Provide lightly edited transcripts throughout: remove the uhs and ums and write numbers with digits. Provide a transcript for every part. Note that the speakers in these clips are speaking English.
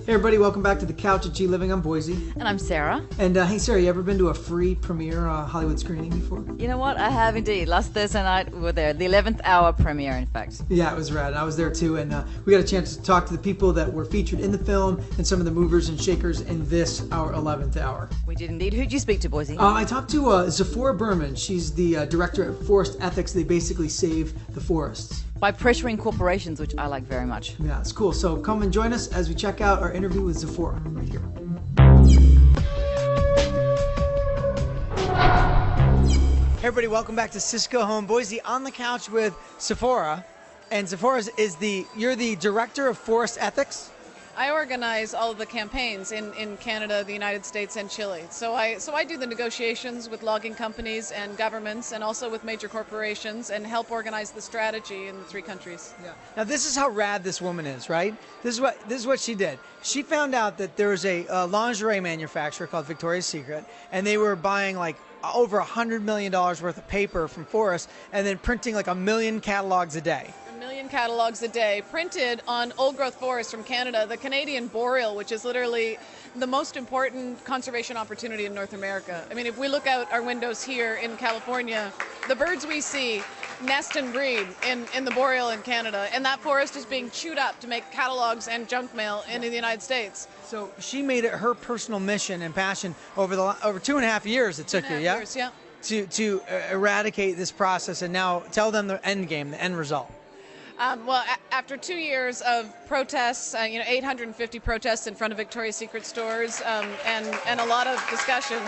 Hey everybody, welcome back to the couch at G Living. I'm Boise. And I'm Sarah. And hey Sarah, you ever been to a free premiere Hollywood screening before? You know what? I have indeed. Last Thursday night we were there, the 11th hour premiere, in fact. Yeah, it was rad. I was there too, and we got a chance to talk to the people that were featured in the film and some of the movers and shakers in this, our 11th hour. We did indeed. Who did you speak to, Boise? I talked to Tzeporah Berman. She's the director of Forest Ethics. They basically save the forests. By pressuring corporations, which I like very much. Yeah, it's cool. So come and join us as we check out our interview with Tzeporah right here. Hey everybody, welcome back to Cisco Home Boise. On the couch with Tzeporah. And Tzeporah you're the director of Forest Ethics? I organize all of the campaigns in Canada, the United States, and Chile. So I do the negotiations with logging companies and governments, and also with major corporations, and help organize the strategy in the three countries. Yeah. Now this is how rad this woman is, right? This is what she did. She found out that there was a lingerie manufacturer called Victoria's Secret, and they were buying like over $100 million worth of paper from forests, and then printing like 1 million catalogs a day. Catalogs a day, printed on old-growth forests from Canada, the Canadian boreal, which is literally the most important conservation opportunity in North America. I mean, if we look out our windows here in California, the birds we see nest and breed in the boreal in Canada, and that forest is being chewed up to make catalogs and junk mail in the United States. So she made it her personal mission and passion over 2.5 years it took you, yeah? Years, yeah. To eradicate this process, and now tell them the end game, the end result. Well, after 2 years of protests, 850 protests in front of Victoria's Secret stores, and a lot of discussion.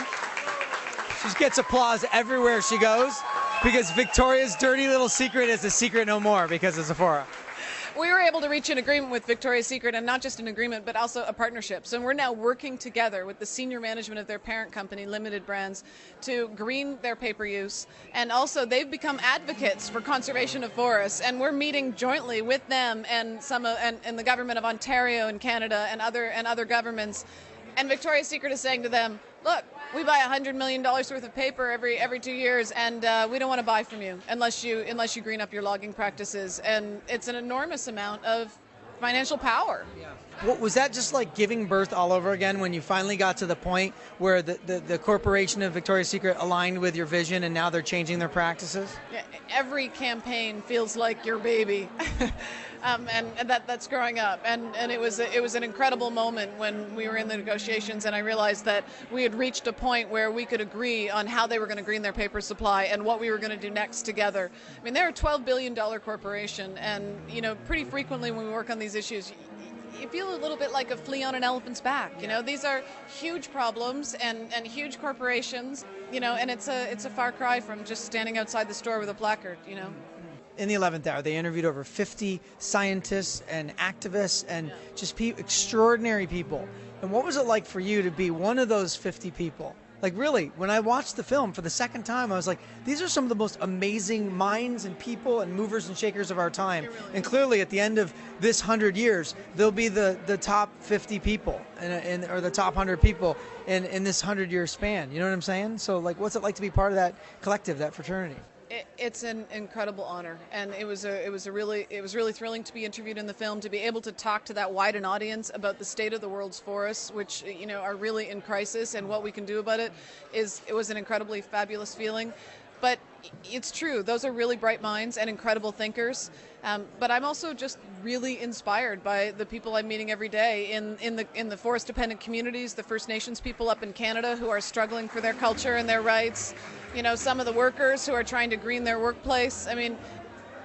She gets applause everywhere she goes because Victoria's dirty little secret is a secret no more because of Tzeporah. We were able to reach an agreement with Victoria's Secret, and not just an agreement, but also a partnership. So we're now working together with the senior management of their parent company, Limited Brands, to green their paper use. And also they've become advocates for conservation of forests, and we're meeting jointly with them and and the government of Ontario and Canada and other governments. And Victoria's Secret is saying to them, look, we buy $100 million worth of paper every 2 years, and we don't want to buy from you unless you green up your logging practices. And it's an enormous amount of financial power. Yeah. Was that just like giving birth all over again when you finally got to the point where the corporation of Victoria's Secret aligned with your vision and now they're changing their practices? Yeah, every campaign feels like your baby. And that's growing up, and it was an incredible moment when we were in the negotiations, and I realized that we had reached a point where we could agree on how they were going to green their paper supply and what we were going to do next together. I mean, they're a $12 billion corporation, and pretty frequently when we work on these issues, you feel a little bit like a flea on an elephant's back. These are huge problems and huge corporations, and it's a far cry from just standing outside the store with a placard. In the 11th hour, they interviewed over 50 scientists and activists and just extraordinary people. And what was it like for you to be one of those 50 people? Like really, when I watched the film for the second time, I was like, these are some of the most amazing minds and people and movers and shakers of our time. And clearly at the end of this 100 years, they'll be the top 50 people or the top 100 people in this 100-year span. You know what I'm saying? So like, what's it like to be part of that collective, that fraternity? It's an incredible honor, and it was really thrilling to be interviewed in the film, to be able to talk to that wide an audience about the state of the world's forests, which are really in crisis, and what we can do about it. It was an incredibly fabulous feeling. But it's true, those are really bright minds and incredible thinkers. But I'm also just really inspired by the people I'm meeting every day in the forest-dependent communities, the First Nations people up in Canada who are struggling for their culture and their rights. Some of the workers who are trying to green their workplace. I mean,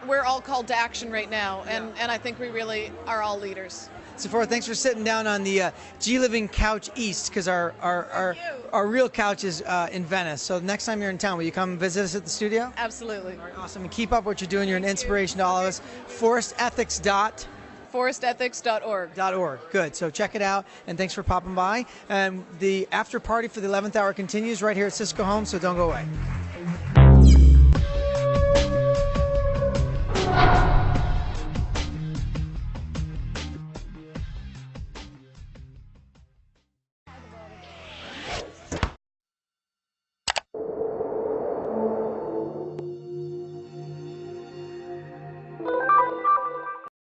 we're all called to action right now, and I think we really are all leaders. Tzeporah, thanks for sitting down on the G Living Couch East, because our real couch is in Venice. So next time you're in town, will you come visit us at the studio? Absolutely. All right, awesome. And keep up what you're doing. You're an inspiration to all of us. forestethics.org. Good. So check it out, and thanks for popping by. And the after party for the 11th hour continues right here at Cisco Home, so don't go away.